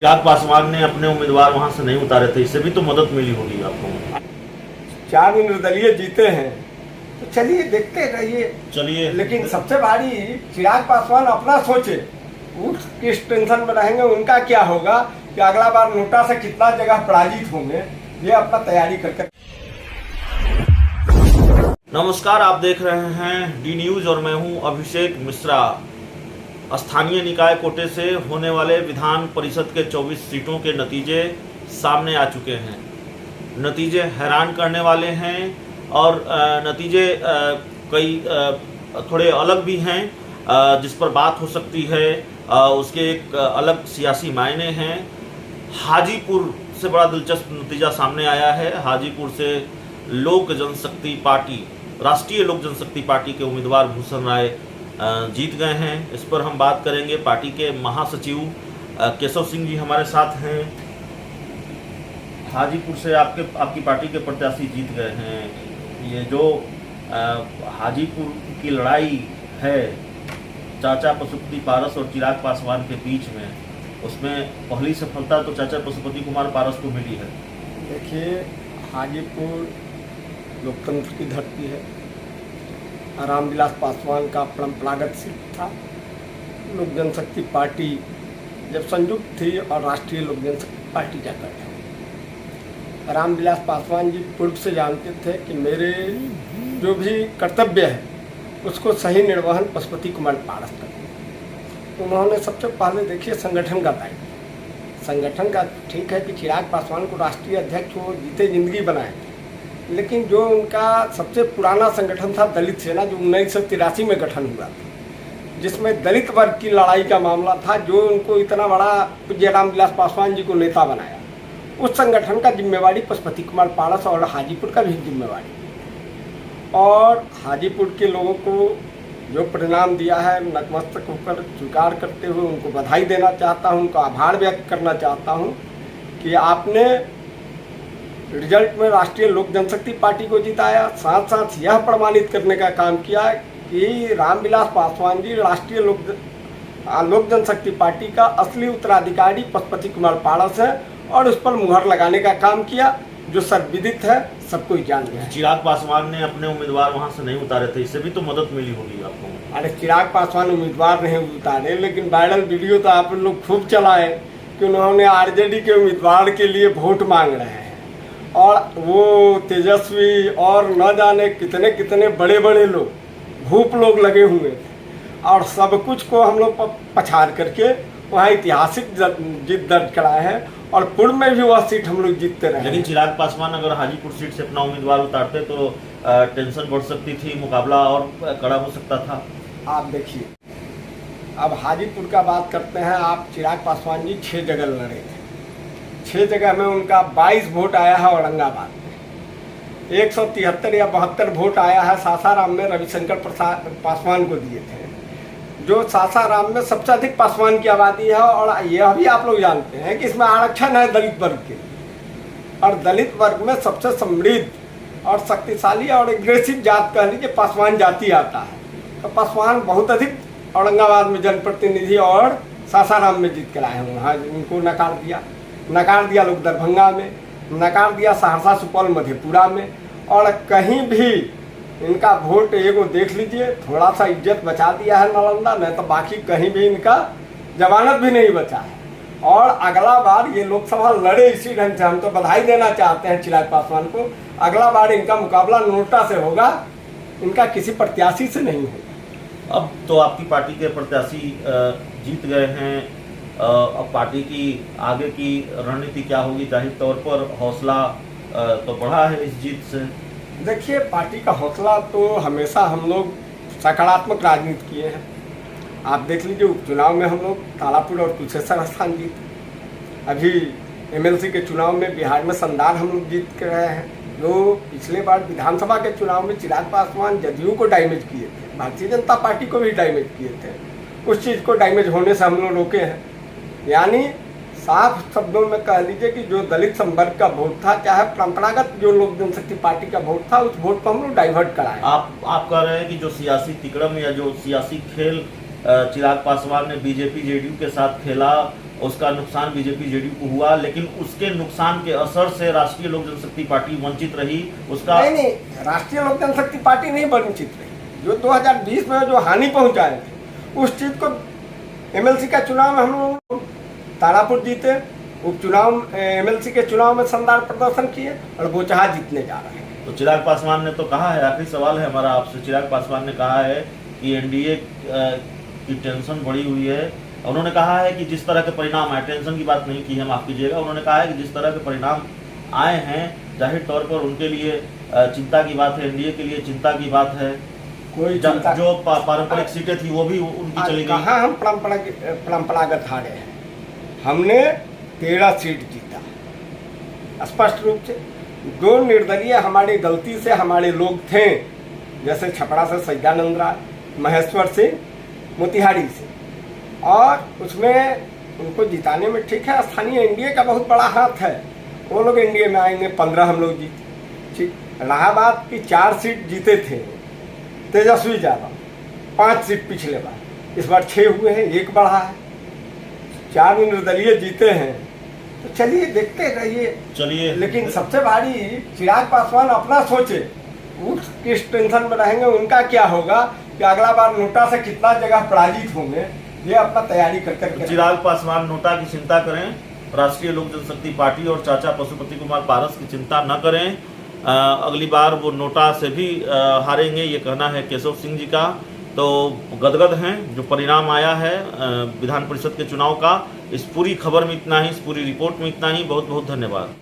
चिराग पासवान ने अपने उम्मीदवार वहां से नहीं उतारे थे, इससे भी तो मदद मिली होगी आपको। 4 निर्दलीय जीते हैं तो चलिए देखते रहिए। चलिए, लेकिन सबसे भारी चिराग पासवान अपना सोचे, वो किस टेंशन में रहेंगे, उनका क्या होगा कि अगला बार नोटा से कितना जगह पराजित होंगे, ये अपना तैयारी करके। नमस्कार, आप देख रहे हैं डी न्यूज और मैं हूं अभिषेक मिश्रा। स्थानीय निकाय कोटे से होने वाले विधान परिषद के 24 सीटों के नतीजे सामने आ चुके हैं। नतीजे हैरान करने वाले हैं और नतीजे कई थोड़े अलग भी हैं, जिस पर बात हो सकती है। उसके एक अलग सियासी मायने हैं। हाजीपुर से बड़ा दिलचस्प नतीजा सामने आया है। हाजीपुर से लोक जनशक्ति पार्टी, राष्ट्रीय लोक जनशक्ति पार्टी के उम्मीदवार भूषण राय जीत गए हैं। इस पर हम बात करेंगे। पार्टी के महासचिव केशव सिंह जी हमारे साथ हैं। हाजीपुर से आपकी पार्टी के प्रत्याशी जीत गए हैं। ये जो हाजीपुर की लड़ाई है चाचा पशुपति पारस और चिराग पासवान के बीच में, उसमें पहली सफलता तो चाचा पशुपति कुमार पारस को मिली है। देखिए, हाजीपुर लोकतंत्र की धरती है। रामविलास पासवान का परंपरागत सीट था। लोक जनशक्ति पार्टी जब संयुक्त थी और राष्ट्रीय लोक जनशक्ति पार्टी जाकर थे, रामविलास पासवान जी पूर्व से जानते थे कि मेरे जो भी कर्तव्य है उसको सही निर्वहन पशुपति कुमार पारस कर। उन्होंने सबसे पहले देखिए संगठन का दायित्व। संगठन का ठीक है कि चिराग पासवान को राष्ट्रीय अध्यक्ष वो जीते जिंदगी बनाए, लेकिन जो उनका सबसे पुराना संगठन था दलित सेना, जो 1983 में गठन हुआ था, जिसमें दलित वर्ग की लड़ाई का मामला था, जो उनको इतना बड़ा पूज्य रामविलास पासवान जी को नेता बनाया, उस संगठन का जिम्मेवारी पशुपति कुमार पारस और हाजीपुर का भी जिम्मेवारी। और हाजीपुर के लोगों को जो परिणाम दिया है, नतमस्तक होकर स्वीकार करते हुए उनको बधाई देना चाहता हूँ, उनका आभार व्यक्त करना चाहता हूँ कि आपने रिजल्ट में राष्ट्रीय लोक जनशक्ति पार्टी को जिताया। साथ साथ यह प्रमाणित करने का काम किया कि रामविलास पासवान जी राष्ट्रीय लोक जनशक्ति पार्टी का असली उत्तराधिकारी पशुपति कुमार पारस है, और उस पर मुहर लगाने का काम किया, जो सर्वविदित है, सबको ही जान गया। चिराग पासवान ने अपने उम्मीदवार वहां से नहीं उतारे थे, इससे भी तो मदद मिली होगी आपको। अरे चिराग पासवान उम्मीदवार नहीं उतारे, लेकिन वायरल वीडियो तो आप लोग खूब चलाए कि उन्होंने आरजेडी के उम्मीदवार के लिए वोट मांग रहे हैं, और वो तेजस्वी और न जाने कितने कितने बड़े बड़े लोग, भूप लोग लगे हुए थे, और सब कुछ को हम लोग पछाड़ करके वहाँ ऐतिहासिक जीत दर्ज कराए हैं, और पूर्व में भी वह सीट हम लोग जीतते रहे। लेकिन चिराग पासवान अगर हाजीपुर सीट से अपना उम्मीदवार उतारते तो टेंशन बढ़ सकती थी, मुकाबला और कड़ा हो सकता था। आप देखिए, अब हाजीपुर का बात करते हैं। आप चिराग पासवान जी 6 जगह लड़े थे। 6 जगह में उनका 22 वोट आया है औरंगाबाद में। 173 या 72 वोट आया है सासाराम में, रविशंकर प्रसाद पासवान को दिए थे, जो सासाराम में सबसे अधिक पासवान की आबादी है। और यह भी आप लोग जानते हैं कि इसमें आरक्षण है दलित वर्ग के, और दलित वर्ग में सबसे समृद्ध और शक्तिशाली और एग्रेसिव जात कह लीजिए पासवान जाति आता है। तो पासवान बहुत अधिक औरंगाबाद में जनप्रतिनिधि और सासाराम में जीत कर आए हैं। वहाँ उनको नकार दिया लोग दरभंगा में, नकार दिया सहरसा, सुपौल, मधेपुरा में, और कहीं भी इनका वोट एगो देख लीजिए, थोड़ा सा इज्जत बचा दिया है नालंदा, नहीं तो बाकी कहीं भी इनका जमानत भी नहीं बचा है। और अगला बार ये लोकसभा लड़े इसी ढंग से। हम तो बधाई देना चाहते हैं चिराग पासवान को। अगला बार इनका मुकाबला नोटा से होगा, इनका किसी प्रत्याशी से नहीं होगा। अब तो आपकी पार्टी के प्रत्याशी जीत गए हैं। अब पार्टी की आगे की रणनीति क्या होगी? जाहिर तौर पर हौसला तो बढ़ा है इस जीत से। देखिए, पार्टी का हौसला तो हमेशा हम लोग सकारात्मक राजनीति किए हैं। आप देख लीजिए, उपचुनाव में हम लोग तालापुर और कुशेश्वर स्थान जीते। अभी एमएलसी के चुनाव में बिहार में संदाल हम लोग जीत कर रहे हैं। जो पिछले बार विधानसभा के चुनाव में चिराग पासवान जदयू को डैमेज किए थे, भारतीय जनता पार्टी को भी डैमेज किए थे, उस चीज़ को डैमेज होने से हम लोग रोके हैं। यानी साफ शब्दों में कह लीजिए कि जो दलित संवर्ग का वोट था, चाहे परंपरागत जो लोक जनशक्ति पार्टी का वोट था, उस वोट को हम लोग डाइवर्ट कराए। आप कह रहे हैं कि जो सियासी तिकड़म या जो सियासी खेल चिराग पासवान ने बीजेपी जेडीयू के साथ खेला, उसका नुकसान बीजेपी जेडीयू को हुआ, लेकिन उसके नुकसान के असर से राष्ट्रीय लोक जनशक्ति पार्टी वंचित रही। उसका नहीं, राष्ट्रीय लोक जनशक्ति पार्टी नहीं वंचित रही। जो 2020 में जो हानि पहुंचाए थे उस चीज को एमएलसी का चुनाव में हम लोग तारापुर जीते, उपचुनाव एमएलसी के चुनाव में शानदार प्रदर्शन किए और बोचहा जीतने जा रहे हैं। तो चिराग पासवान ने तो कहा है, आखिरी सवाल है हमारा आपसे, चिराग पासवान ने कहा है कि एनडीए की टेंशन बढ़ी हुई है। उन्होंने कहा है कि जिस तरह के परिणाम आए, टेंशन की बात नहीं की है, माफ कीजिएगा, उन्होंने कहा है कि जिस तरह के परिणाम आए हैं जाहिर तौर पर उनके लिए चिंता की बात है, एनडीए के लिए चिंता की बात है। कोई जो पारंपरिक सीटें थी वो भी उनकी चली गई। कहाँ हम परंपरागत हारे हैं। हमने 13 सीट जीता स्पष्ट रूप से। 2 निर्दलीय हमारी गलती से हमारे लोग थे, जैसे छपरा से सज्जानंद राय, महेश्वर सिंह मोतिहारी से, और उसमें उनको जिताने में ठीक है स्थानीय एनडीए का बहुत बड़ा हाथ है। वो लोग एनडीए में आएंगे, 15 हम लोग जीते। ठीक, इलाहाबाद की 4 सीट जीते थे तेजस्वी यादव, 5 सीट पिछले बार, इस बार 6 हुए हैं, 1 बढ़ा है, 4 निर्दलीय जीते हैं। तो चलिए देखते रहिए, चलिए। लेकिन सबसे भारी चिराग पासवान अपना सोचे, वो किस टेंशन में रहेंगे, उनका क्या होगा कि अगला बार नोटा से कितना जगह पराजित होंगे, ये अपना तैयारी करके। चिराग पासवान नोटा की चिंता करें, राष्ट्रीय लोक जनशक्ति पार्टी और चाचा पशुपति कुमार पारस की चिंता न करें। अगली बार वो नोटा से भी हारेंगे, ये कहना है केशव सिंह जी का। तो गदगद हैं जो परिणाम आया है विधान परिषद के चुनाव का। इस पूरी खबर में इतना ही, इस पूरी रिपोर्ट में इतना ही। बहुत बहुत धन्यवाद।